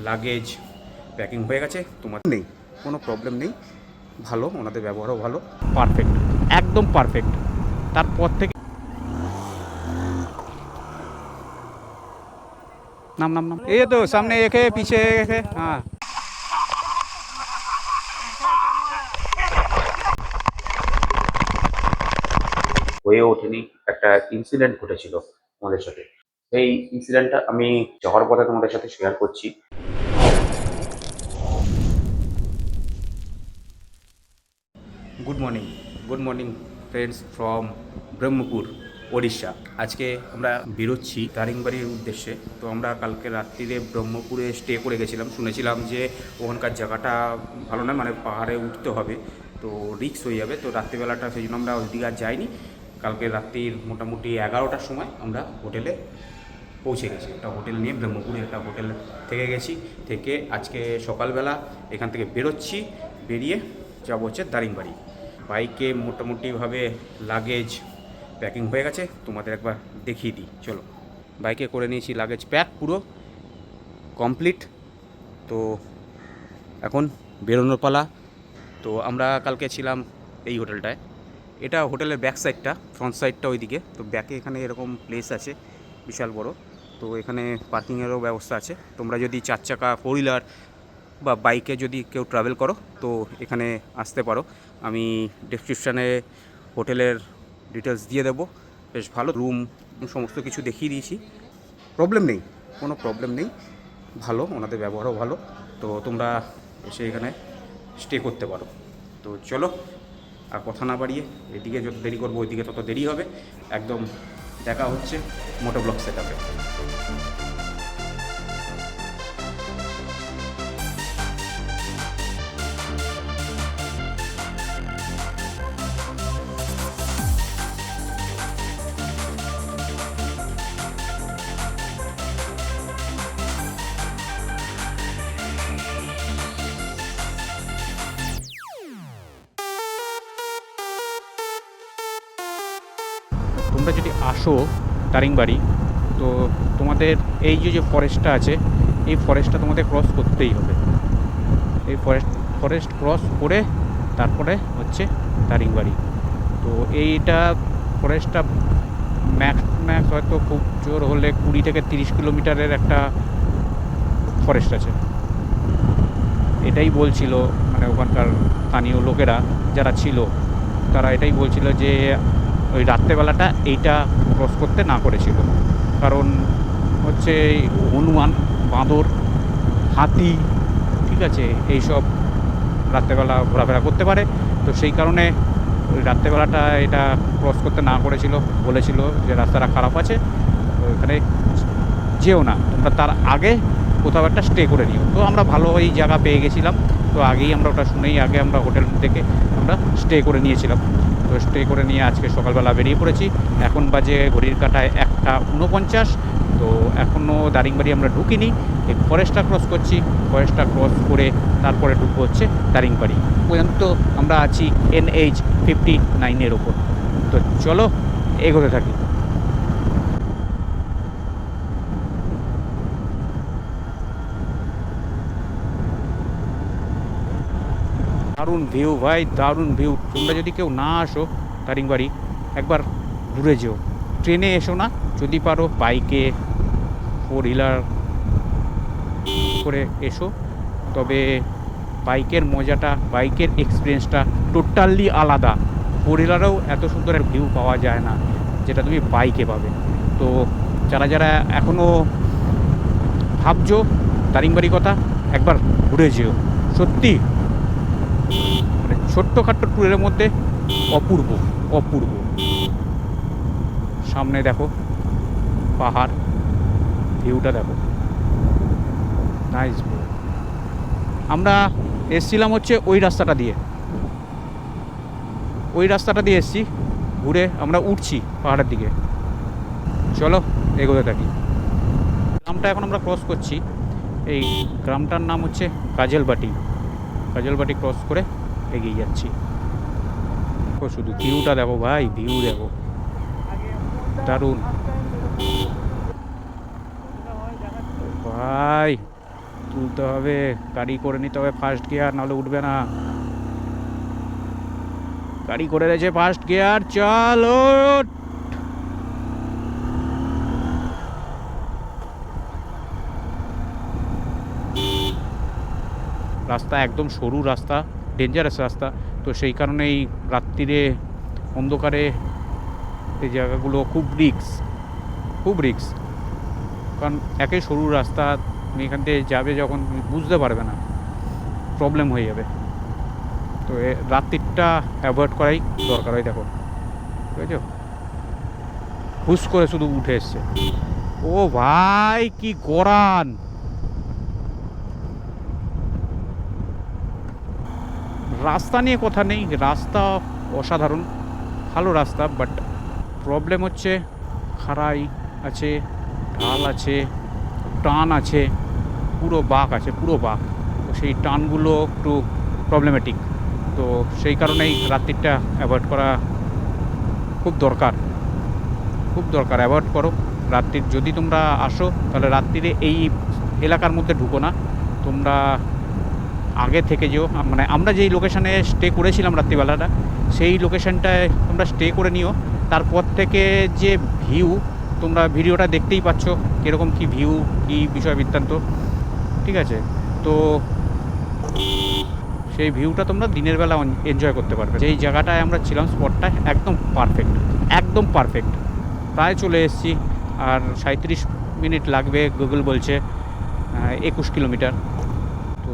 Luggage packing হয়ে গেছে, তোমার নেই কোনো প্রবলেম নেই, ভালো, ওনাদের ব্যবহারও ভালো, পারফেক্ট, একদম পারফেক্ট। তারপর থেকে নাম নাম নাম এই তো সামনে একে পিছে একে, হ্যাঁ হয়ে ওঠেনি, একটা ইনসিডেন্ট ঘটেছিল আমাদের সাথে। এই ইনসিডেন্টটা আমি যাওয়ার পথে তোমাদের সাথে শেয়ার করছি। Good morning, good morning friends from Brahmapur, Odisha. আজকে আমরা বেরোচ্ছি দারিংবাড়ির উদ্দেশ্যে। তো আমরা কালকে রাত্রিরে ব্রহ্মপুরে স্টে করে গেছিলাম, শুনেছিলাম যে ওখানকার জায়গাটা ভালো নয়, মানে পাহাড়ে উঠতে হবে, তো রিস্ক হয়ে যাবে। তো রাত্রিবেলাটা সেই জন্য আমরা ওইদিকে আর যাইনি। কালকে রাত্রির মোটামুটি 11টার সময় আমরা হোটেলে পৌঁছে গেছি। একটা হোটেল নিয়ে ব্রহ্মপুরে একটা হোটেল থেকে গেছি, থেকে আজকে সকালবেলা এখান থেকে বেরোচ্ছি, বেরিয়ে যাবো হচ্ছে দারিংবাড়ি। বাইকে মোটামুটিভাবে লাগেজ প্যাকিং হয়ে গেছে, তোমাদের একবার দেখিয়ে দিই চলো। বাইকে করে নিয়েছি লাগেজ প্যাক পুরো কমপ্লিট। তো এখন বেরোনোর পালা। তো আমরা কালকে ছিলাম এই হোটেলটায়, এটা হোটেলের ব্যাক সাইডটা, ফ্রন্ট সাইডটা ওইদিকে। তো ব্যাকে এখানে এরকম প্লেস আছে বিশাল বড়, তো এখানে পার্কিংয়েরও ব্যবস্থা আছে। তোমরা যদি 4 চাকা 4 হুইলার বা বাইকে যদি কেউ ট্রাভেল করো তো এখানে আসতে পারো। আমি ডেসক্রিপশানে হোটেলের ডিটেলস দিয়ে দেবো, বেশ ভালো রুম, সমস্ত কিছু দেখিয়ে দিয়েছি, প্রবলেম নেই, কোনো প্রবলেম নেই, ভালো, ওনাদের ব্যবহারও ভালো। তো তোমরা এসে এখানে স্টে করতে পারো। তো চলো আর কথা না বাড়িয়ে, এদিকে যত দেরি করবো ওইদিকে তত দেরি হবে। একদম দেখা হচ্ছে মোটো ব্লগ সেটআপে। তোমরা যদি আসো দারিংবাড়ি, তো তোমাদের এই যে ফরেস্টটা আছে, এই ফরেস্টটা তোমাদের ক্রস করতেই হবে। এই ফরেস্ট ক্রস করে তারপরে হচ্ছে দারিংবাড়ি। তো এইটা ফরেস্টটা ম্যাক্স ম্যাক্স হয়তো খুব জোর হলে 20 থেকে 30 কিলোমিটারের একটা ফরেস্ট আছে। এটাই বলছিল, মানে ওখানকার স্থানীয় লোকেরা যারা ছিল তারা এটাই বলছিল যে ওই রাত্রেবেলাটা এইটা ক্রস করতে না করেছিল, কারণ হচ্ছে হনুমান, বাঁদর, হাতি, ঠিক আছে, এইসব রাত্রেবেলা ঘোরাফেরা করতে পারে। তো সেই কারণে ওই রাত্রেবেলাটা এটা ক্রস করতে না করেছিল, বলেছিল যে রাস্তাটা খারাপ আছে, তো এখানে যেও না, তোমরা তার আগে কোথাও একটা স্টে করে নিও। তো আমরা ভালো ওই জায়গা পেয়ে গেছিলাম, তো আগেই আমরা ওটা শুনেই আগে আমরা হোটেল থেকে আমরা স্টে করে নিয়েছিলাম। তো স্টে করে নিয়ে আজকে সকালবেলা বেরিয়ে পড়েছি। এখন বাজে ঘড়ির কাঁটায় 1:49। তো এখনও দারিংবাড়ি আমরা ঢুকিনি, এই ফরেস্টটা ক্রস করছি, ফরেস্টটা ক্রস করে তারপরে ঢুকবো হচ্ছে দারিংবাড়ি। পর্যন্ত আমরা আছি NH-59 ওপর। তো চলো এগোতে থাকি। দারুণ ভিউ ভাই, দারুণ ভিউ। তোমরা যদি কেউ না আসো দারিংবাড়ি, একবার ঘুরে যেও। ট্রেনে এসো না, যদি পারো বাইকে 4 হুইলার করে এসো। তবে বাইকের মজাটা, বাইকের এক্সপিরিয়েন্সটা টোটালি আলাদা। 4 হুইলারেও এত সুন্দর একটা ভিউ পাওয়া যায় না যেটা তুমি বাইকে পাবে। তো যারা যারা এখনও ভাবছো দারিংবাড়ি কথা, একবার ঘুরে যেও। সত্যি মানে ছোট্টখাট্ট ট্যুরের মধ্যে অপূর্ব, অপূর্ব। সামনে দেখো পাহাড়, ভিউটা দেখো, নাইস। আমরা এসছিলাম হচ্ছে ওই রাস্তাটা দিয়ে, ওই রাস্তাটা দিয়ে এসছি, ঘুরে আমরা উঠছি পাহাড়ের দিকে। চলো এগোতে থাকি। গ্রামটা এখন আমরা ক্রস করছি, এই গ্রামটার নাম হচ্ছে কাজলবাটি। কাজলবাটি ক্রস করে এগিয়ে যাচ্ছি। দেখো শুধু ভিউটা দেখো ভাই, ভিউ দেখো, দারুণ ভাই, তুলতে হবে, গাড়ি করে নিতে হবে ফার্স্ট গিয়ার, নাহলে উঠবে না। গাড়ি করে রয়েছে ফার্স্ট গিয়ার, চলো। রাস্তা একদম সরু রাস্তা, ডেঞ্জারাস রাস্তা, তো সেই কারণেই রাত্রিরে অন্ধকারে এই জায়গাগুলো খুব রিক্স। কারণ একে সরু রাস্তা, তুমি এখান থেকে যাবে যখন বুঝতে পারবে না, প্রবলেম হয়ে যাবে। তো রাত্রিটা অ্যাভয়েড করাই দরকার হয়। দেখো বুঝেছো, হুস করে শুধু উঠে এসছে। ও ভাই কি গরান! রাস্তা নিয়ে কথা নেই, রাস্তা অসাধারণ, ভালো রাস্তা, বাট প্রবলেম হচ্ছে খাড়াই আছে, ঢাল আছে, টান আছে, পুরো বাঁক আছে, পুরো বাঁক। তো সেই টানগুলো একটু প্রবলেমেটিক, তো সেই কারণেই রাত্রিটা অ্যাভয়েড করা খুব দরকার, অ্যাভয়েড করো রাত্রির। যদি তোমরা আসো তাহলে রাত্রিরে এই এলাকার মধ্যে ঢুকো না, তোমরা আগে থেকে যেও, মানে আমরা যেই লোকেশানে স্টে করেছিলাম রাত্রিবেলাটা, সেই লোকেশানটায় তোমরা স্টে করে নিও। তারপর থেকে যে ভিউ, তোমরা ভিডিওটা দেখতেই পাচ্ছ কীরকম কী ভিউ, কী বিষয় বৃত্তান্ত, ঠিক আছে? তো সেই ভিউটা তোমরা দিনের বেলা এনজয় করতে পারবে। যেই জায়গাটায় আমরা ছিলাম, স্পটটা একদম পারফেক্ট। প্রায় চলে এসেছি, আর 37 মিনিট লাগবে গুগল বলছে, 21 কিলোমিটার। তো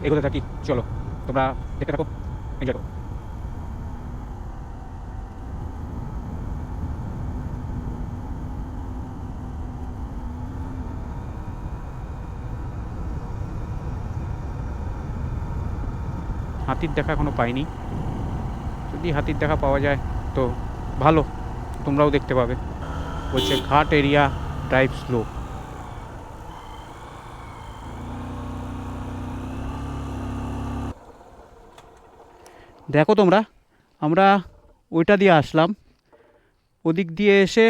এগোতে থাকি, চলো তোমরা দেখতে থাকো, এনজয় করো। হাতির দেখা এখনও পাইনি, যদি হাতির দেখা পাওয়া যায় তো ভালো, তোমরাও দেখতে পাবে। বলছে ঘাট এরিয়া, ড্রাইভ স্লো। দেখো তোমরা, আমরা ওইটা দিয়ে আসলাম, ওদিক দিয়ে এসে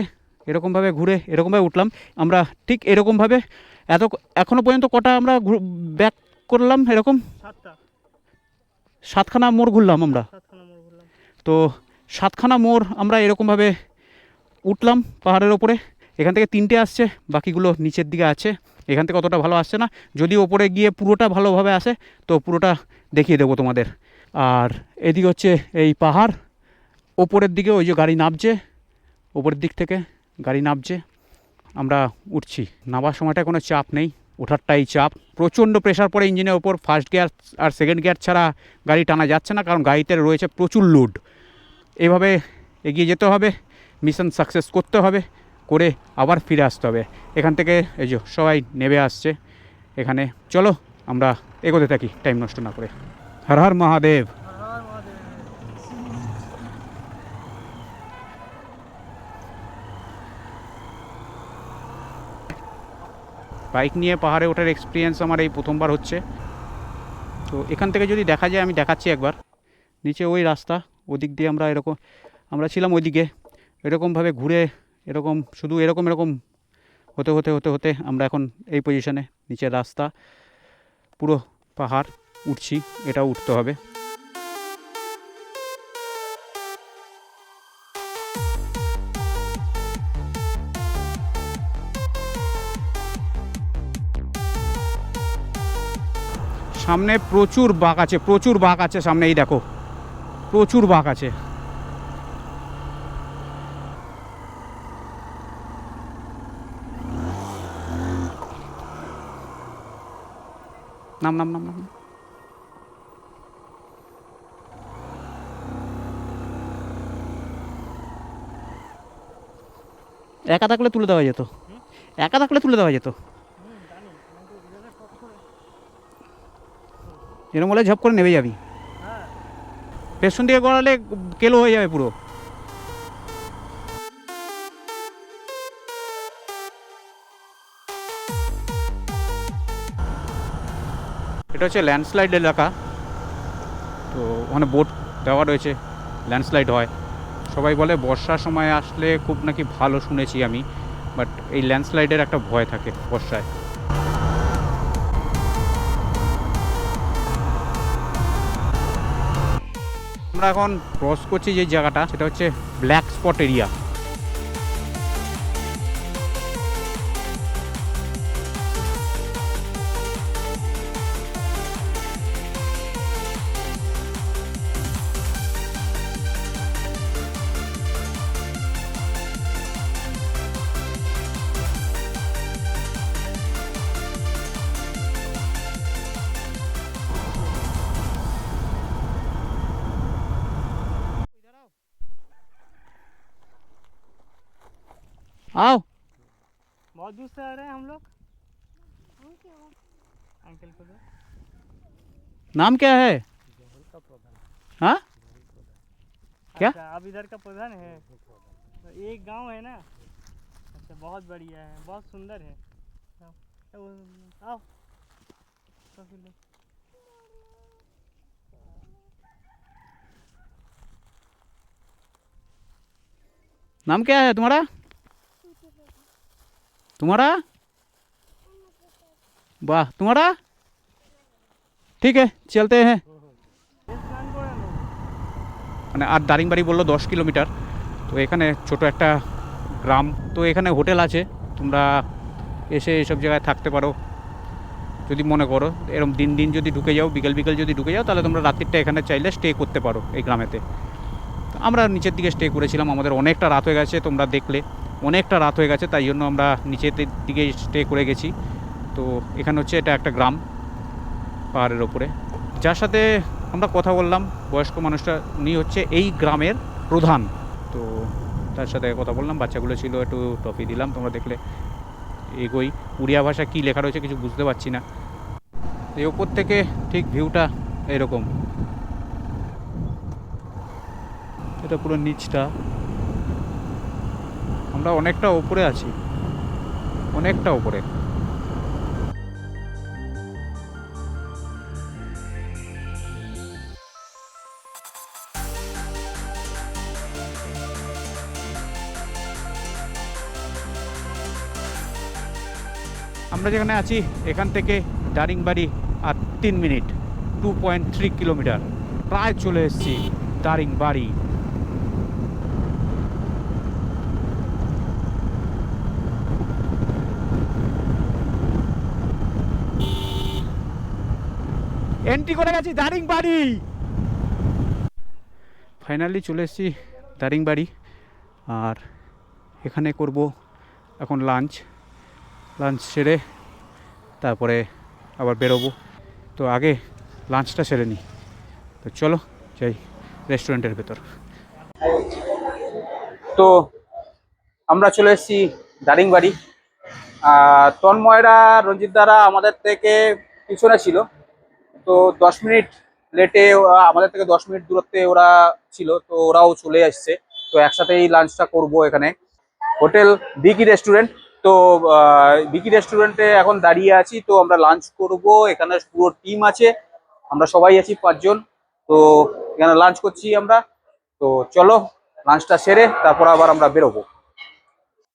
এরকমভাবে ঘুরে এরকমভাবে উঠলাম। আমরা ঠিক এরকমভাবে এখনও পর্যন্ত কটা আমরা ব্যাক করলাম, এরকম 7খানা মোড় ঘুরলাম আমরা। তো 7খানা মোড় আমরা এরকমভাবে উঠলাম পাহাড়ের ওপরে। এখান থেকে 3টে আসছে, বাকিগুলো নিচের দিকে আছে। এখান থেকে অতটা ভালো আসছে না, যদি ওপরে গিয়ে পুরোটা ভালোভাবে আসে তো পুরোটা দেখিয়ে দেবো তোমাদের। আর এদিকে হচ্ছে এই পাহাড়, ওপরের দিকে ওই যে গাড়ি নামছে, ওপরের দিক থেকে গাড়ি নামছে, আমরা উঠছি। নামার সময়টা কোনো চাপ নেই, ওঠারটাই চাপ। প্রচণ্ড প্রেশার পড়ে ইঞ্জিনের ওপর, ফার্স্ট গিয়ার আর সেকেন্ড গিয়ার ছাড়া গাড়ি টানা যাচ্ছে না, কারণ গাড়িতে রয়েছে প্রচুর লোড। এভাবে এগিয়ে যেতে হবে, মিশন সাকসেস করতে হবে, করে আবার ফিরে আসতে হবে। এখান থেকে এই যে সবাই নেমে আসছে এখানে। চলো আমরা এগোতে থাকি টাইম নষ্ট না করে। হর হর মহাদেব। বাইক নিয়ে পাহাড়ে ওঠার এক্সপিরিয়েন্স আমার এই প্রথমবার হচ্ছে। তো এখান থেকে যদি দেখা যায়, আমি দেখাচ্ছি একবার। নিচে ওই রাস্তা, ওদিক দিয়ে আমরা ছিলাম ওইদিকে, এরকমভাবে ঘুরে এরকম শুধু এরকম হতে হতে হতে হতে আমরা এখন এই পজিশনে। নিচের রাস্তা, পুরো পাহাড় উঠছি, এটাও উঠতে হবে। সামনে প্রচুর বাঁক আছে সামনে, এই দেখো প্রচুর বাঁক আছে। নাম নাম নাম নাম একা থাকলে তুলে দেওয়া যেত, এরম হলে ঝপ করে নেমে যাবি, পেছন দিকে গড়ালে কেলো হয়ে যাবে পুরো। এটা হচ্ছে ল্যান্ডস্লাইড এলাকা, তো ওখানে বোট দেওয়া রয়েছে, ল্যান্ডস্লাইড হয়। সবাই বলে বর্ষার সময় আসলে খুব নাকি ভালো, শুনেছি আমি, বাট এই ল্যান্ডস্লাইডের একটা ভয় থাকে বর্ষায়। আমরা এখন ক্রস করছি যে জায়গাটা, সেটা হচ্ছে ব্ল্যাক স্পট এরিয়া। आओ, बहुत दूर से आ रहे हैं हम लोग। अंकल को दो। नाम क्या है? हाँ क्या? अच्छा, आप इधर का प्रधान है? तो एक गांव है ना। अच्छा, बहुत बढ़िया है, बहुत सुंदर है। आओ तो फिर लो। नाम क्या है तुम्हारा? तुम्हारा? वाह, तुम्हारा? ठीक है, चलते हैं। মানে আর দারিংবাড়ি বললো 10 কিলোমিটার। তো এখানে ছোট একটা গ্রাম, তো এখানে হোটেল আছে, তোমরা এসে এসব জায়গায় থাকতে পারো যদি মনে করো। এরকম দিন দিন যদি ঢুকে যাও, বিকেল বিকেল যদি ঢুকে যাও, তাহলে তোমরা রাত্রিটা এখানে চাইলে স্টে করতে পারো এই গ্রামেতে। তো আমরা নিচের দিকে স্টে করেছিলাম, আমাদের অনেকটা রাত হয়ে গেছে, তোমরা দেখলে অনেকটা রাত হয়ে গেছে, তাই জন্য আমরা নিচের দিকে স্টে করে গেছি। তো এখানে হচ্ছে এটা একটা গ্রাম পাহাড়ের ওপরে। যার সাথে আমরা কথা বললাম, বয়স্ক মানুষটা, উনি হচ্ছে এই গ্রামের প্রধান। তো তার সাথে কথা বললাম, বাচ্চাগুলো ছিল, একটু টফি দিলাম। তোমরা দেখলে এগোই। উড়িয়া ভাষা কী লেখা রয়েছে কিছু বুঝতে পারছি না। এই ওপর থেকে ঠিক ভিউটা এরকম, এটা পুরো নিচটা। আমরা অনেকটা ওপরে আছি, অনেকটা ওপরে। আমরা যেখানে আছি এখান থেকে দারিংবাড়ি আর 3 মিনিট, 2.3 কিলোমিটার। প্রায় চলে এসেছি দারিংবাড়ি। এন্ট্রি করে গেছি দারিংবাড়ি। ফাইনালি চলে এসেছি দারিংবাড়ি। আর এখানে করব এখন লাঞ্চ সেরে তারপরে আবার বেরোবো। তো আগে লাঞ্চটা সেরে নিই। তো চলো যাই রেস্টুরেন্টের ভেতর। তো আমরা চলে এসেছি দারিংবাড়ি। তন্ময়রা, রঞ্জিত দ্বারা আমাদের থেকে পিছনে ছিল। তো 10 মিনিট লেটে, আমাদের থেকে 10 মিনিট দূরত্বে ওরা ছিল, তো ওরাও চলে আসছে। তো একসাথেই লাঞ্চটা করব এখানে, হোটেল বিকি রেস্টুরেন্ট। তো বিকি রেস্টুরেন্টে এখন দাঁড়িয়ে আছি। তো আমরা লাঞ্চ করব, এখানে পুরো টিম আছে, আমরা সবাই আছি 5 জন। তো এখানে লাঞ্চ করছি আমরা। তো চলো লাঞ্চটা সেরে তারপর আবার আমরা বেরোবো।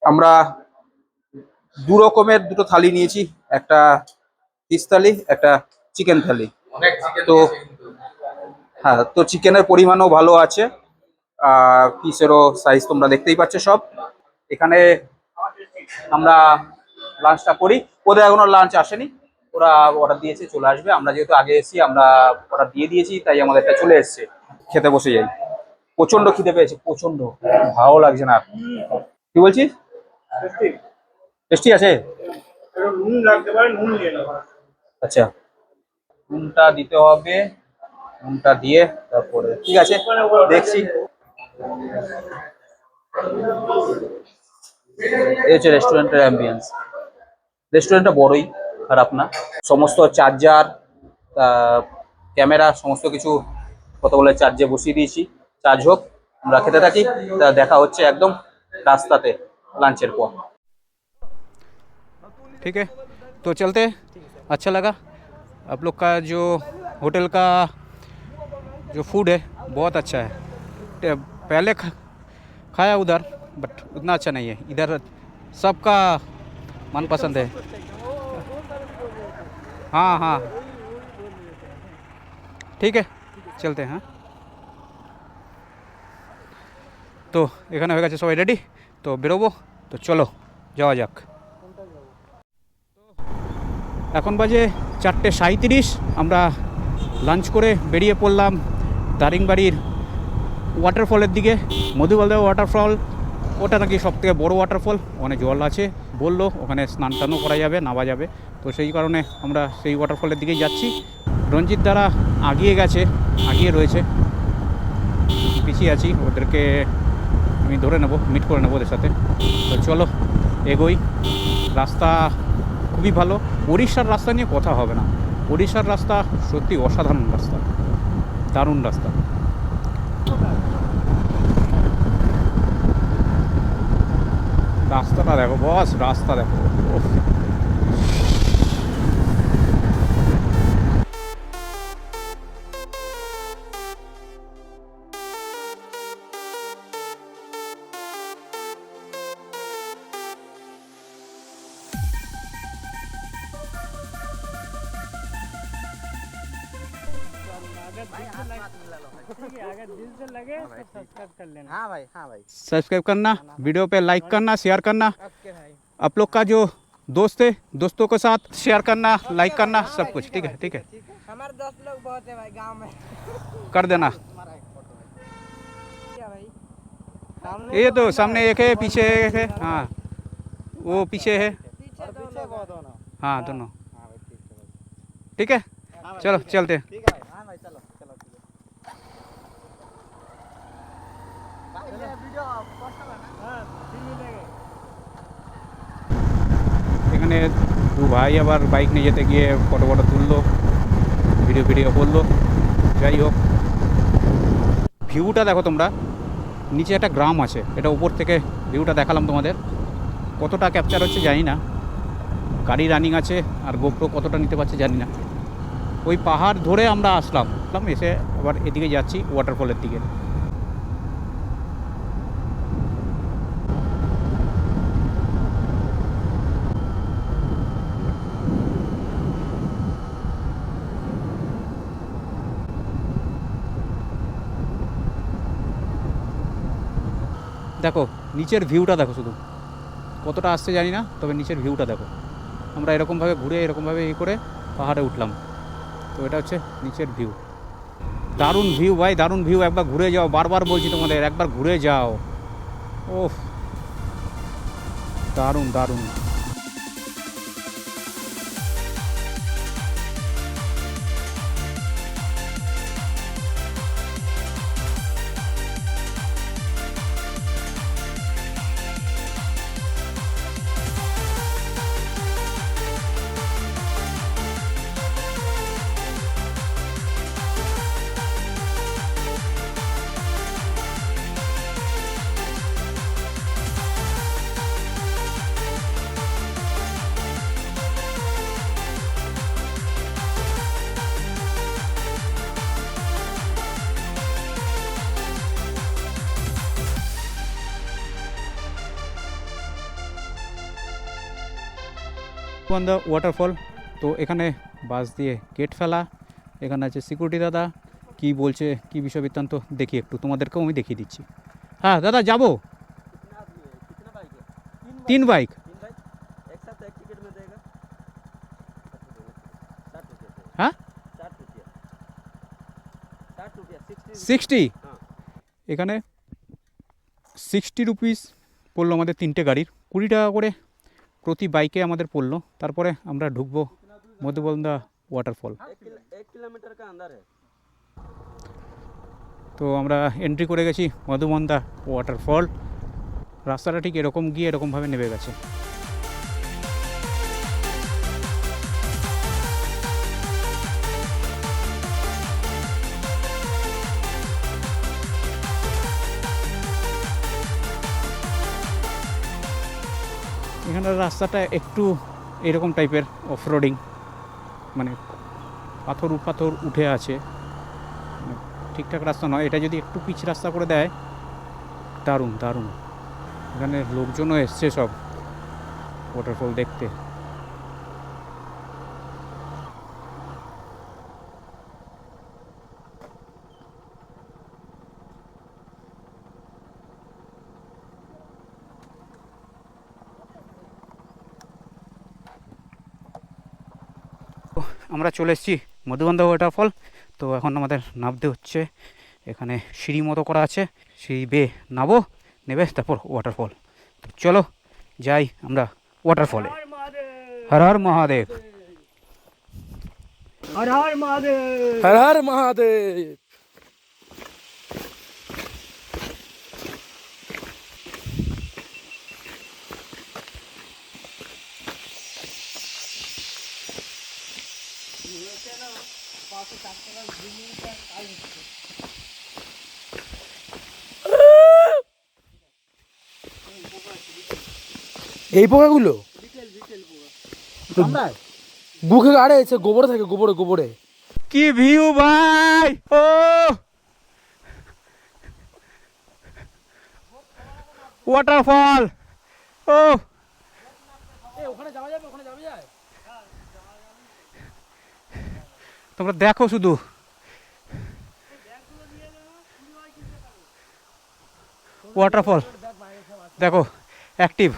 আমরা 2 রকমের 2টো থালি নিয়েছি, একটা ফিশ থালি, একটা চিকেন থালি। তো হ্যাঁ, তো চিকেনের পরিমাণও ভালো আছে, পিসেরও সাইজ তোমরা দেখতেই পাচ্ছ সব। এখানে আমরা লাঞ্চটা করি, ওদের এখনো লাঞ্চ আসেনি, ওরা অর্ডার দিয়েছে, চলে আসবে। আমরা যেহেতু আগে এসেছি, আমরা অর্ডার দিয়ে দিয়েছি, তাই আমাদেরটা চলে এসছে। খেতে বসে যাই। প্রচন্ড খিদে পেয়েছে, প্রচন্ড, ভালো লাগছে না। কি বলছিস? টেস্টি আছে? নুন লাগতে পারে, নুন নিয়ে নাও। আচ্ছা, নুনটা দিতে হবে, নুনটা দিয়ে তারপরে ঠিক আছে দেখছি। এই হচ্ছে রেস্টুরেন্টের অ্যাম্বিয়েন্স। রেস্টুরেন্টটা বড়ই, খারাপ না। সমস্ত চার্জার, ক্যামেরা, সমস্ত কিছু কত বলে চার্জে বসিয়ে দিয়েছি। চার্জ হোক, আমরা খেতে থাকি। দেখা হচ্ছে একদম রাস্তাতে लंचर को। ठीक है, तो चलते। अच्छा लगा आप लोग का जो होटल का जो फूड है बहुत अच्छा है। पहले खाया उधर, बट उतना अच्छा नहीं है। इधर सबका मनपसंद है। हाँ हाँ ठीक है, चलते हैं। हाँ। তো এখানে হয়ে গেছে সবাই রেডি, তো বেরোবো। তো চলো যাওয়া যাক। এখন বাজে 4:37, আমরা লাঞ্চ করে বেরিয়ে পড়লাম দারিংবাড়ির ওয়াটারফলের দিকে। মধুবলদা ওয়াটারফল, ওটা নাকি সবথেকে বড় ওয়াটারফল, ওখানে জল আছে বললো, ওখানে স্নান টানও করা যাবে, নামা যাবে। তো সেই কারণে আমরা সেই ওয়াটারফলের দিকেই যাচ্ছি। রঞ্জিত দ্বারা আগিয়ে গেছে, আগিয়ে রয়েছে, পিছিয়ে আছি, ওদেরকে আমি ধরে নেবো, মিট করে নেবো ওদের সাথে। তো চলো এগোই। রাস্তা খুবই ভালো, উড়িষ্যার রাস্তা নিয়ে কথা হবে না। উড়িষ্যার রাস্তা সত্যি অসাধারণ রাস্তা, দারুণ রাস্তা। রাস্তাটা দেখো বস, রাস্তা দেখো। উফ। अगर दिल से लगे, ठीक है, अगर दिल से लगे तो सब्सक्राइब कर लेना। हाँ भाई, हाँ भाई। सब्सक्राइब करना, वीडियो पे लाइक करना, शेयर करना। ओके भाई। आप लोग का जो दोस्त है, दोस्तों के साथ शेयर करना, लाइक करना, सब कुछ ठीक है, ठीक है, हमारे 10 लोग बहुत है भाई गांव में। कर देना। हमारा एक फोटो है क्या भाई? सामने ये तो अंदर सामने एक है, पीछे एक है, हाँ वो पीछे है, पीछे पीछे वो दोनों। हाँ दोनों। हाँ भाई ठीक है भाई। ठीक है, हाँ भाई, चलो ठीक है। चलते हैं। ठीक है भाई, हाँ भाई चलो चलो ठीक है भाई। ये वीडियो पोस्ट करना ना। हाँ फिर मिलेंगे। এখানে দু ভাই আবার বাইক নিয়ে যেতে গিয়ে ফটো ফটো তুললো, ভিডিও করলো। যাই হোক, ভিউটা দেখো তোমরা, নিচে একটা গ্রাম আছে, এটা উপর থেকে ভিউটা দেখালাম তোমাদের। কতটা ক্যাপচার হচ্ছে জানি না, গাড়ি রানিং আছে আর গোপ্রো কতটা নিতে পারছে জানি না। ওই পাহাড় ধরে আমরা আসলাম, এসে আবার এদিকে যাচ্ছি ওয়াটারফলের দিকে। দেখো নিচের ভিউটা দেখো, শুধু কতটা আসছে জানি না, তবে নিচের ভিউটা দেখো। আমরা এরকমভাবে ঘুরে এরকমভাবে করে পাহাড়ে উঠলাম। তো এটা হচ্ছে নিচের ভিউ। দারুণ ভিউ ভাই, দারুণ ভিউ। একবার ঘুরে যাও, বারবার বলছি তোমাদের, একবার ঘুরে যাও। ওফ, দারুণ দারুণ। On the waterfall. তো এখানে বাস দিয়ে গেট ফেলা, এখানে আছে সিকিউরিটি দাদা, কি বলছে কি বিষয় বৃত্তান্ত দেখি একটু, তোমাদেরকেও আমি দেখিয়ে দিচ্ছি। হ্যাঁ দাদা যাবো। कितना बाइक है? 3 বাইক। 3 बाइक एक साथ एक टिकट में देगा 60 रुपये से। হ্যাঁ 60 रुपये 60 रुपये 60। हाँ। এখানে 60 রুপিস পড়লো আমাদের 3টে গাড়ির, 20 টাকা করে প্রতি বাইকে আমাদের পড়লো। তারপরে আমরা ঢুকবো মধুবলদা ওয়াটারফল। 1 किलोमीटर का अंदर है। তো আমরা এন্ট্রি করে গেছি মধুবলদা ওয়াটারফল। রাস্তাটা ঠিক এরকম গিয়ে এরকমভাবে নেমে গেছে। এখানের রাস্তাটা একটু এরকম টাইপের অফ রোডিং, মানে পাথর উঠে আছে, মানে ঠিকঠাক রাস্তা নয়। এটা যদি একটু পিচ রাস্তা করে দেয়, দারুণ দারুণ। এখানে লোকজনও এসছে সব ওয়াটারফল দেখতে। আমরা চলে এসেছি মধুগন্ধা ওয়াটারফল। তো এখন আমাদের নামতে হচ্ছে, এখানে সিঁড়ি মতো করা আছে, সিঁড়ি বেয়ে নামবো, নেবে তারপর ওয়াটারফল। তো চলো যাই আমরা ওয়াটারফলে। হর হর মহাদেব। हर हर महादेव। हर हर महादेव। এই পোকাগুলো বুকে গাড়ে এসে গোবরে থাকে, গোবরে গোবরে। কি ভিউ ভাই! ও ওয়াটারফল! ও ওখানে যাওয়া যাবে, ওখানে যাওয়া যায়। তোমরা দেখো শুধু, ওয়াটারফল দেখো, অ্যাক্টিভ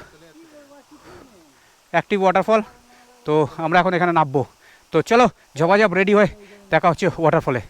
অ্যাক্টিভ ওয়াটারফল। তো আমরা এখন এখানে নামবো। তো চলো ঝপাঝপ রেডি হয়ে দেখা হচ্ছে ওয়াটারফলে।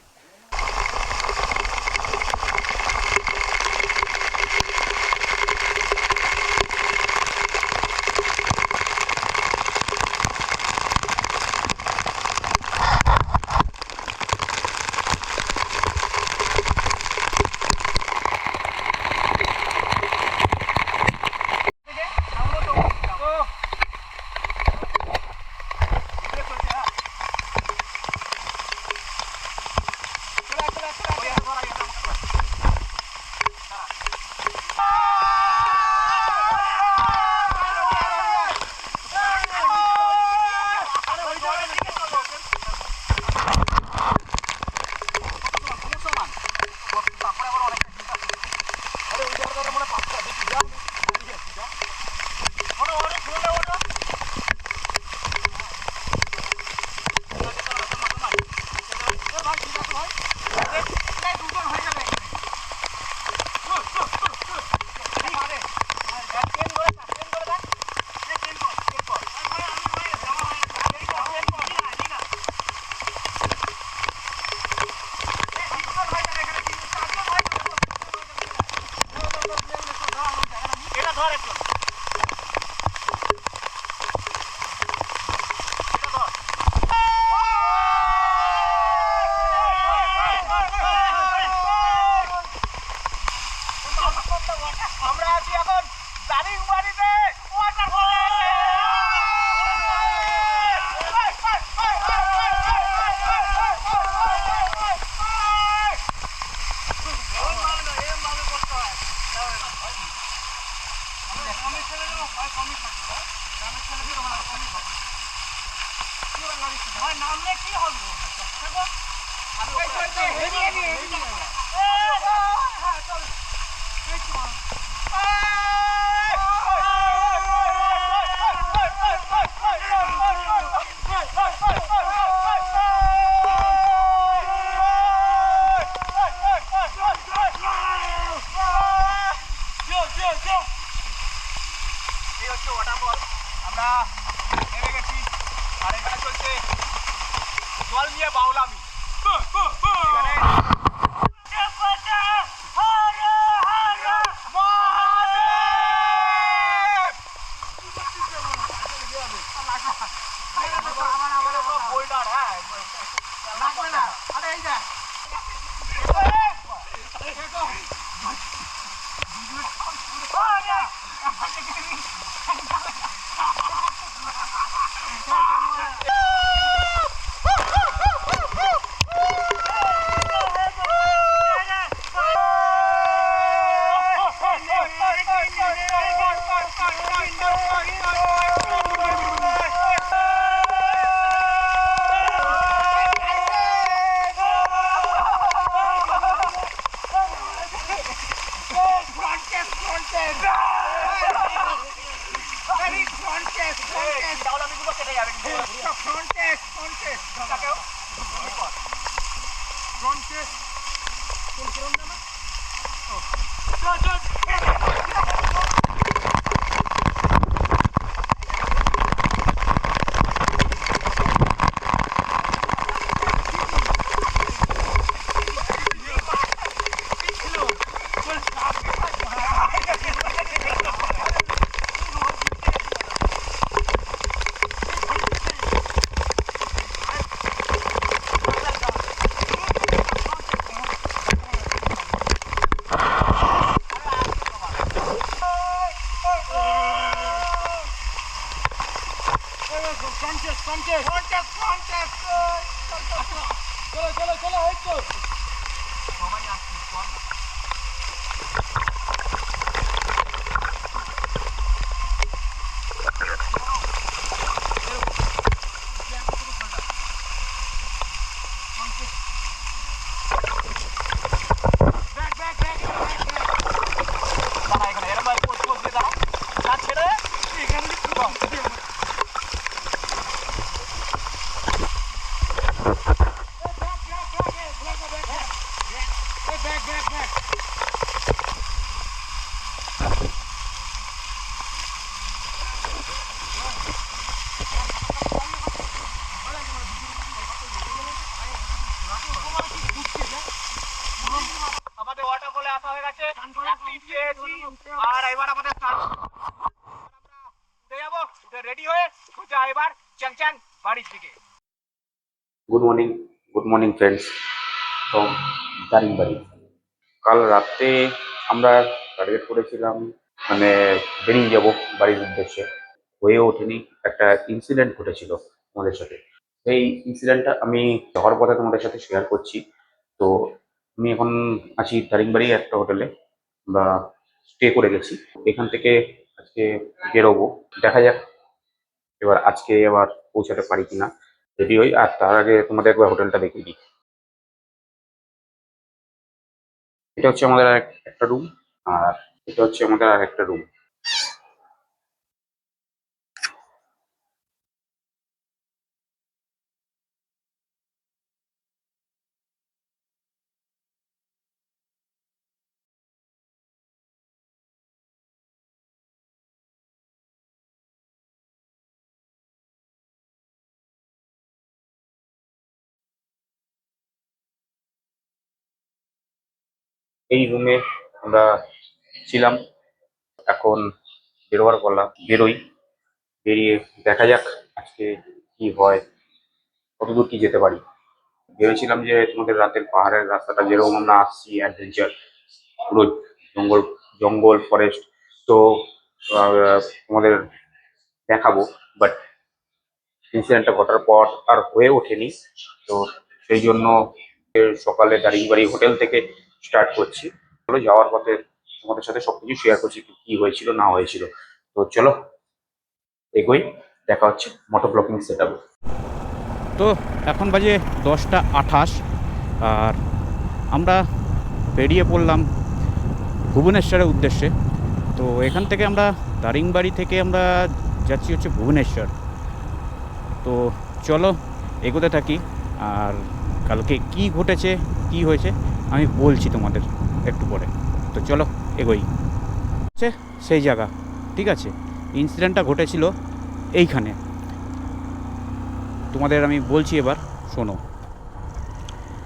আমাদের ওয়াটারফলে আসা হয়ে গেছে, আর এবার আমাদের উঠে যাবো, উঠে রেডি হয়ে সোজা এবার চ্যাং বাড়ির দিকে। Good morning friends from Daringbadi. কাল রাতে আমরা টার্গেট করেছিলাম মানে বেরিয়ে যাব বাড়ির উদ্দেশ্যে, হয়ে ওঠেনি। একটা ইনসিডেন্ট ঘটেছিল আমাদের সাথে। সেই ইনসিডেন্টটা আমি যাওয়ার পথে তোমাদের সাথে শেয়ার করছি। তো আমি এখন আছি দারিংবাড়ি একটা হোটেলে, বা স্টে করে গেছি। এখান থেকে আজকে বেরোবো, দেখা যাক এবার আজকে আবার পৌঁছাতে পারি কিনা। রেডি হই, আর তার আগে তোমাদের একবার হোটেলটা দেখিয়ে দিই। এটা হচ্ছে আমাদের একটা রুম, আর এটা হচ্ছে আমাদের আর একটা রুম। এই রুমে আমরা ছিলাম। এখন বেরোবার পালা, বেরোই। বেরিয়ে দেখা যাক আজকে কি হয়, কতদূর কি যেতে পারি। ভেবেছিলাম যে তোমাদের রাতের পাহাড়ের রাস্তাটা যেরকম আমরা আসছি অ্যাডভেঞ্চার, পুরো জঙ্গল জঙ্গল ফরেস্ট, তো তোমাদের দেখাবো, বাট ইনসিডেন্টটা ঘটার পর আর হয়ে ওঠেনি। তো সেই জন্য সকালে দারিংবাড়ি হোটেল থেকে স্টার্ট করছি। চলো যাওয়ার পথে তোমাদের সাথে সবকিছু শেয়ার করছি, কি হয়েছিল না হয়েছিল। তো চলো এগোই, দেখা হচ্ছে মোটো ব্লকিং সেট আপ। তো এখন বাজে 10টা 28, আর আমরা বেরিয়ে পড়লাম ভুবনেশ্বরের উদ্দেশ্যে। তো এখান থেকে আমরা দারিংবাড়ি থেকে আমরা যাচ্ছি হচ্ছে ভুবনেশ্বর। তো চলো এগোতে থাকি, আর কালকে কি ঘটেছে কি হয়েছে আমি বলছি তোমাদের একটু পরে। তো চলো এগোই। হচ্ছে সেই জায়গা, ঠিক আছে। ইনসিডেন্টটা ঘটেছিল এইখানে, তোমাদের আমি বলছি, এবার শোনো।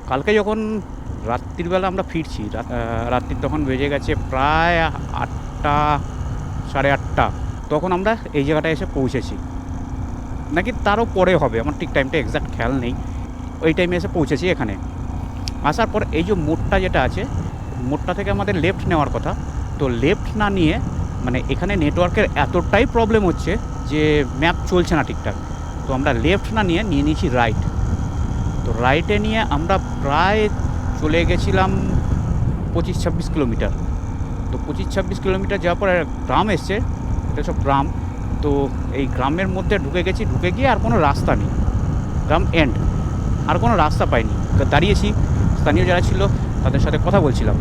কালকে যখন রাত্রিবেলা আমরা ফিরছি, রাত্রির তখন বেজে গেছে প্রায় 8টা 8:30, তখন আমরা এই জায়গাটায় এসে পৌঁছেছি, নাকি তারও পরে হবে, আমার ঠিক টাইমটা এক্স্যাক্ট খেয়াল নেই। ওই টাইমে এসে পৌঁছেছি এখানে। আসার পর এই যে মোড়টা যেটা আছে, মোড়টা থেকে আমাদের লেফট নেওয়ার কথা। তো লেফট না নিয়ে, মানে এখানে নেটওয়ার্কের এতটাই প্রবলেম হচ্ছে যে ম্যাপ চলছে না ঠিকঠাক। তো আমরা লেফট না নিয়ে নিয়েছি রাইট। তো রাইটে নিয়ে আমরা প্রায় চলে গেছিলাম 25-26 কিলোমিটার। তো 25-26 কিলোমিটার যাওয়ার পর গ্রাম এসছে, এটা সব গ্রাম। তো এই গ্রামের মধ্যে ঢুকে গেছি, ঢুকে গিয়ে আর কোনো রাস্তা নেই, গ্রাম এন্ড, আর কোনো রাস্তা পাইনি। দাঁড়িয়েছি, স্থানীয় যারা ছিল তাদের সাথে কথা বলছিলাম।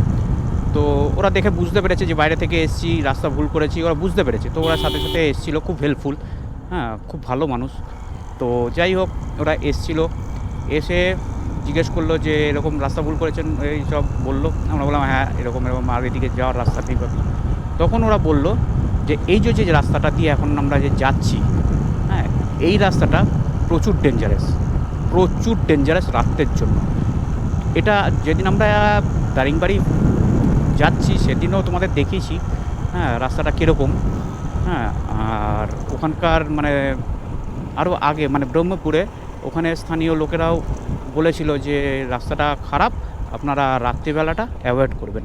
তো ওরা দেখে বুঝতে পেরেছে যে বাইরে থেকে এসেছি, রাস্তা ভুল করেছি, ওরা বুঝতে পেরেছে। তো ওরা সাথে সাথে এসেছিলো, খুব হেল্পফুল, হ্যাঁ, খুব ভালো মানুষ। তো যাই হোক, ওরা এসেছিলো, এসে জিজ্ঞেস করলো যে এরকম রাস্তা ভুল করেছেন, এই সব বললো। আমরা বললাম হ্যাঁ এরকম এরকম, আর এদিকে যাওয়ার রাস্তা নেই পাবি। তখন ওরা বললো যে এই যে রাস্তাটা দিয়ে এখন আমরা যে যাচ্ছি, হ্যাঁ, এই রাস্তাটা প্রচুর ডেঞ্জারাস রাত্রের জন্য। এটা যেদিন আমরা দারিংবাড়ি যাচ্ছি সেদিনও তোমাদের দেখিয়েছি, হ্যাঁ, রাস্তাটা কীরকম। হ্যাঁ, আর ওখানকার মানে আরও আগে মানে ব্রহ্মপুরে ওখানে স্থানীয় লোকেরাও বলেছিল যে রাস্তাটা খারাপ, আপনারা রাত্রিবেলাটা অ্যাভয়েড করবেন,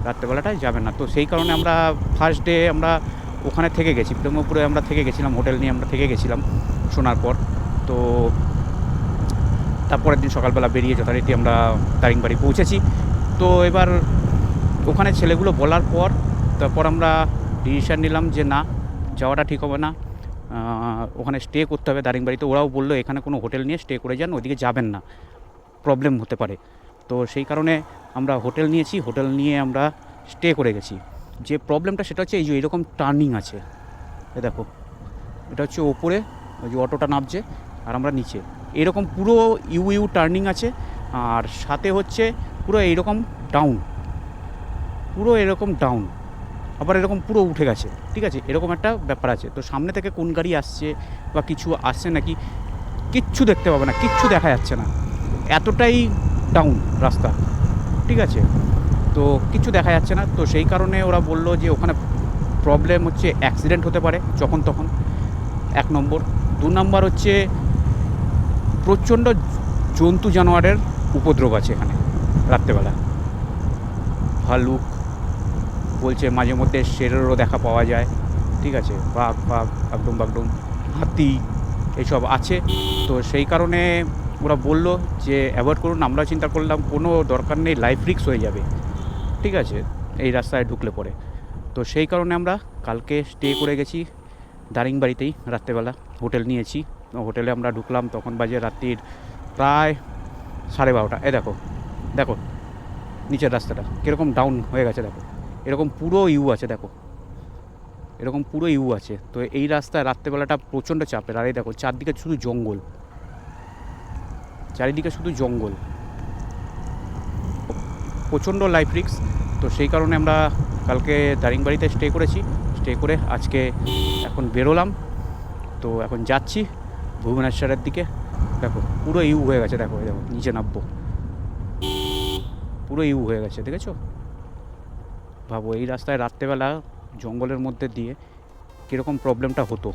রাত্রিবেলাটায় যাবেন না। তো সেই কারণে আমরা ফার্স্ট ডে আমরা ওখানে থেকে গেছি, ব্রহ্মপুরে আমরা থেকে গেছিলাম, হোটেল নিয়ে আমরা থেকে গেছিলাম শোনার পর। তো তারপরের দিন সকালবেলা বেরিয়ে যথারীতি আমরা দারিংবাড়ি পৌঁছেছি। তো এবার ওখানে ছেলেগুলো বলার পর তারপর আমরা ডিসিশান নিলাম যে না, যাওয়াটা ঠিক হবে না, ওখানে স্টে করতে হবে দারিংবাড়িতে। ওরাও বললো এখানে কোনো হোটেল নিয়ে স্টে করে যান, ওইদিকে যাবেন না, প্রবলেম হতে পারে। তো সেই কারণে আমরা হোটেল নিয়েছি, হোটেল নিয়ে আমরা স্টে করে গেছি। যে প্রবলেমটা সেটা হচ্ছে এই যে এরকম টার্নিং আছে, এ দেখো এটা হচ্ছে ওপরে ওই যে অটোটা নামছে আর আমরা নিচে, এরকম পুরো ইউ টার্নিং আছে। আর সাথে হচ্ছে পুরো এইরকম ডাউন, পুরো এরকম ডাউন, আবার এরকম পুরো উঠে গেছে, ঠিক আছে, এরকম একটা ব্যাপার আছে। তো সামনে থেকে কোন গাড়ি আসছে বা কিছু আসছে নাকি কিচ্ছু দেখতে পাবে না, কিচ্ছু দেখা যাচ্ছে না, এতটাই ডাউন রাস্তা, ঠিক আছে। তো কিচ্ছু দেখা যাচ্ছে না। তো সেই কারণে ওরা বললো যে ওখানে প্রবলেম হচ্ছে অ্যাক্সিডেন্ট হতে পারে যখন তখন, 1 নম্বর। 2 নম্বর হচ্ছে প্রচণ্ড জন্তু জানোয়ারের উপদ্রব আছে এখানে রাত্রেবেলা। ভাল্লুক বলছে মাঝে মধ্যে শেরেরও দেখা পাওয়া যায়, ঠিক আছে, বাঘ বাগডুম হাতি এইসব আছে। তো সেই কারণে ওরা বলল যে অ্যাভয়েড করুন। আমরা চিন্তা করলাম কোনো দরকার নেই, লাইফ রিস্ক হয়ে যাবে, ঠিক আছে, এই রাস্তায় ঢুকলে পরে। তো সেই কারণে আমরা কালকে স্টে করে গেছি দারিংবাড়িতেই, রাত্রেবেলা হোটেল নিয়েছি। হোটেলে আমরা ঢুকলাম তখন বাজে রাত্রির প্রায় 12:30। দেখো দেখো নিচের রাস্তাটা কীরকম ডাউন হয়ে গেছে, দেখো এরকম পুরো ইউ আছে, দেখো এরকম পুরো ইউ আছে। তো এই রাস্তায় রাত্রেবেলাটা প্রচণ্ড চাপের। আর এই দেখো চারদিকে শুধু জঙ্গল, চারিদিকে শুধু জঙ্গল, প্রচণ্ড লাইফ রিস্ক। তো সেই কারণে আমরা কালকে দারিংবাড়িতে স্টে করেছি। স্টে করে আজকে এখন বেরোলাম। তো এখন যাচ্ছি ভুবনেশ্বরের দিকে। দেখো পুরো ইউ হয়ে গেছে, দেখো দেখো নিচে নামবো, পুরো ইউ হয়ে গেছে, দেখেছো? ভাবো এই রাস্তায় রাত্রেবেলা জঙ্গলের মধ্যে দিয়ে কীরকম প্রবলেমটা হতো।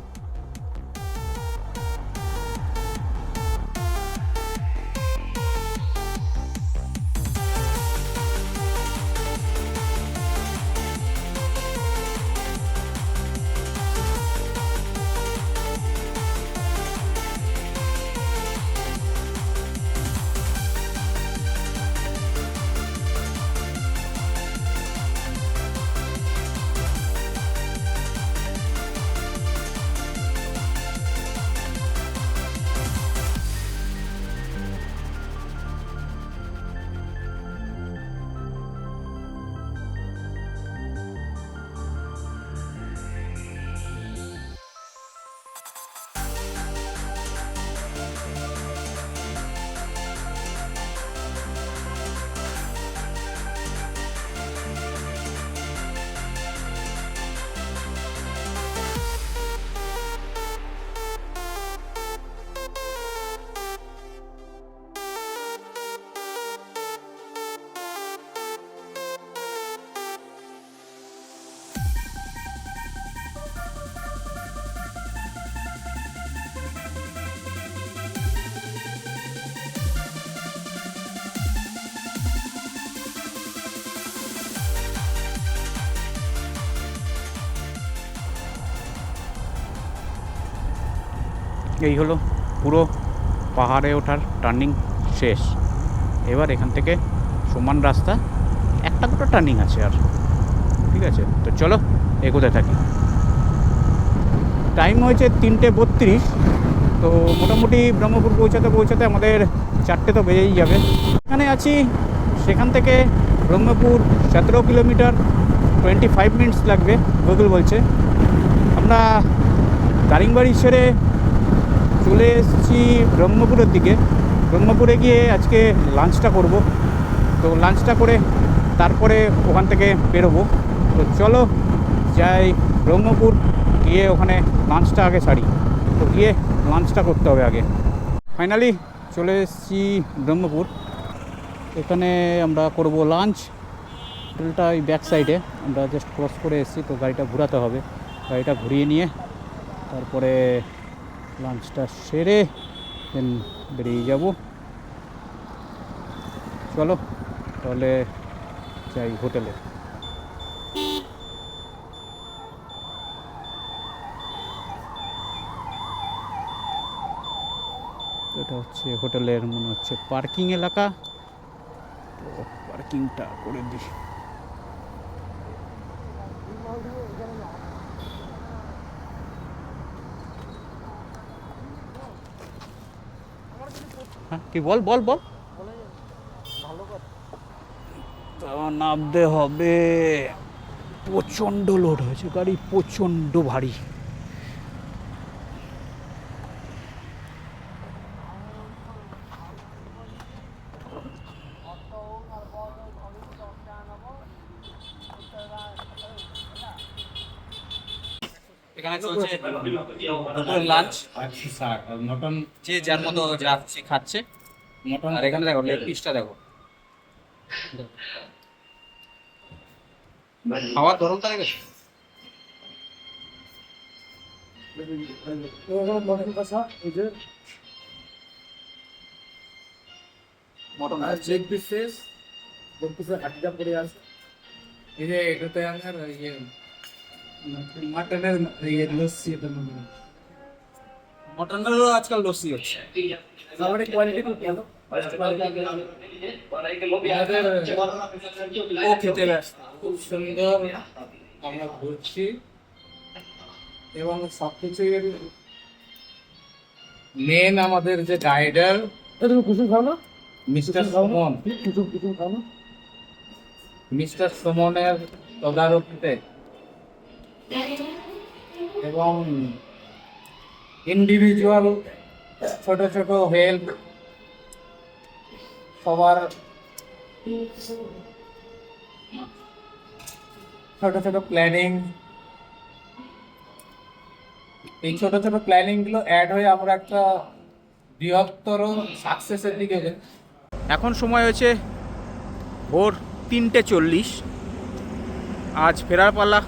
এই হলো পুরো পাহাড়ে ওঠার টার্নিং শেষ। এবার এখান থেকে সমান রাস্তা, একটা দুটো টার্নিং আছে আর, ঠিক আছে। তো চলো এগোতে থাকি। টাইম হয়েছে 3:32। তো মোটামুটি ব্রহ্মপুর পৌঁছাতে আমাদের 4টে তো বেজেই যাবে। এখানে আছি, সেখান থেকে ব্রহ্মপুর 17 কিলোমিটার, 25 মিনিটস লাগবে গুগল বলছে। আমরা দারিংবাড়ি ছেড়ে চলে এসেছি ব্রহ্মপুরের দিকে। ব্রহ্মপুরে গিয়ে আজকে লাঞ্চটা করব। তো লাঞ্চটা করে তারপরে ওখান থেকে বেরোবো। তো চলো যাই ব্রহ্মপুর, গিয়ে ওখানে লাঞ্চটা আগে সারি। তো গিয়ে লাঞ্চটা করতে হবে আগে। ফাইনালি চলে এসেছি ব্রহ্মপুর। এখানে আমরা করব লাঞ্চ। হোটেলটা ওই ব্যাক সাইডে, আমরা জাস্ট ক্রস করে এসেছি, তো গাড়িটা ঘোরাতে হবে। গাড়িটা ঘুরিয়ে নিয়ে তারপরে লাঞ্চটা সেরে দেন বেরিয়ে যাব। চলো তাহলে যাই হোটেলে। এটা হচ্ছে হোটেলের মনে হচ্ছে পার্কিং এলাকা, তো পার্কিংটা করে দিই। হ্যাঁ কি বল বল বল। তো নামতে হবে, প্রচণ্ড লোড হয়েছে গাড়ি, প্রচণ্ড ভারী। এখানে চলছে দুপুরের লাঞ্চ, যে যার মতো যাচ্ছে খাচ্ছে। আর এখানে দেখো লেগ পিসটা দেখো, খাওয়ার ধরনটা দেখেছো? মটন লেগ পিসেস, লেগ পিসের হাড্ডিটা পড়ে আছে। এই যে এটাতে আমার ইয়ে মাটনের ইয়ে লস্যি, এটা মটনেরও আজকাল লস্যি হচ্ছে। আমাদের কোয়ালিটি খুব ভালো। ও খেতে ব্যস্ত। খুব সুন্দর আমরা ঘুরছি এবং সবকিছুই মেন আমাদের যে গাইডার, তুমি কুসুম খাও না, মিস্টার সুমন, কুসুম খাও না, মিস্টার সুমনের তদারকিতে এবং ইন্ডিভিজুয়াল ছোট ছোট হেল্প সবার, ছোট ছোট প্ল্যানিং, এই ছোট ছোট প্ল্যানিং গুলো অ্যাড হয়ে আমরা একটা বৃহত্তর সাকসেসের দিকে। এখন সময় হয়েছে ভোর 3:40। আজ ফেরার পালা,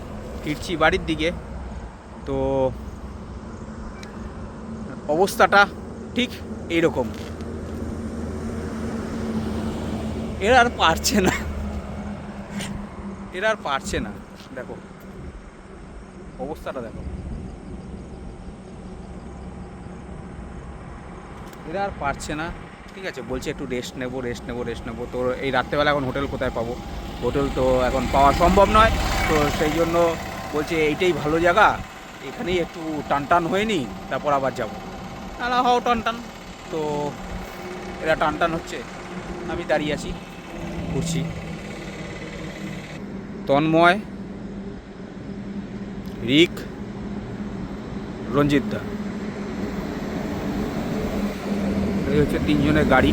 ফিরছি বাড়ির দিকে। তো অবস্থাটা ঠিক এইরকম, এরা আর পারছে না, এরা আর পারছে না। দেখো অবস্থাটা দেখো, এরা আর পারছে না। ঠিক আছে, বলছে একটু রেস্ট নেবো রেস্ট নেবো রেস্ট নেবো। তো এই রাত্রেবেলা এখন হোটেল কোথায় পাবো? হোটেল তো এখন পাওয়া সম্ভব নয়। তো সেই জন্য বলছে এইটাই ভালো জায়গা, এখানেই একটু টান টান হয়ে নিই, তারপর আবার যাবো। না হও টান টান। তো এরা টান টান হচ্ছে, আমি দাঁড়িয়ে আছি, ঘুরছি। তন্ময়, রিক, রঞ্জিত দা, এই হচ্ছে তিনজনের গাড়ি।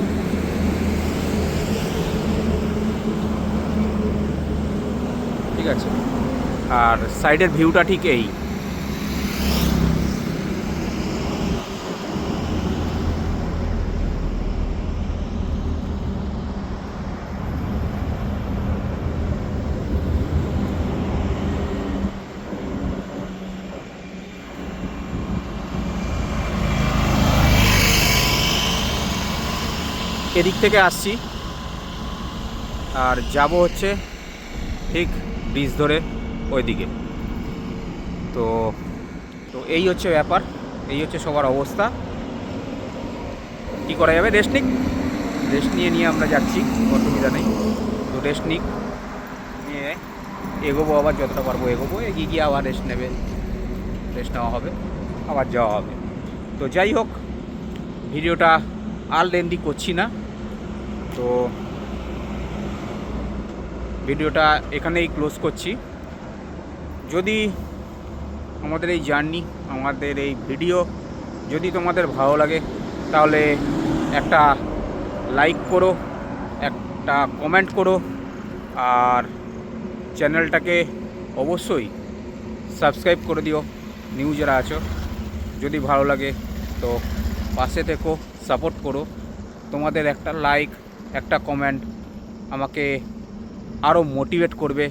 ঠিক আছে, আর সাইডের ভিউটা ঠিক এই। এদিক থেকে আসছি আর যাব হচ্ছে ঠিক ব্রিজ ধরে ওইদিকে। তো তো এই হচ্ছে ব্যাপার, এই হচ্ছে সবার অবস্থা। কী করা যাবে, রেস্ট নিয়ে আমরা যাচ্ছি, অসুবিধা নেই। তো রেস্ট নিয়ে এগোবো, আবার যতটা পারবো এগোবো, এগিয়ে গিয়ে আবার রেস্ট নেওয়া হবে, আবার যাওয়া হবে। তো যাই হোক, ভিডিওটা আর লেন্দি করছি না। তো ভিডিওটা এখানেই ক্লোজ করছি। যদি আমাদের এই জার্নি, আমাদের এই ভিডিও যদি তোমাদের ভালো লাগে, তাহলে একটা লাইক করো, একটা কমেন্ট করো, আর চ্যানেলটাকে অবশ্যই সাবস্ক্রাইব করে দিও, নিউ যারা আছো। যদি ভালো লাগে তো পাশে থেকো, সাপোর্ট করো। তোমাদের একটা লাইক, একটা কমেন্ট আমাকে আরও মোটিভেট করবে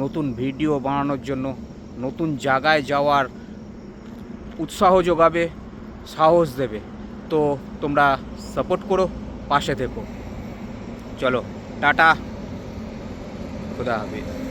নতুন ভিডিও বানানোর জন্য, নতুন জায়গায় যাওয়ার উৎসাহ যোগাবে, সাহস দেবে। তো তোমরা সাপোর্ট করো, পাশে থেকো। চলো টাটা, খোদা হাফেজ।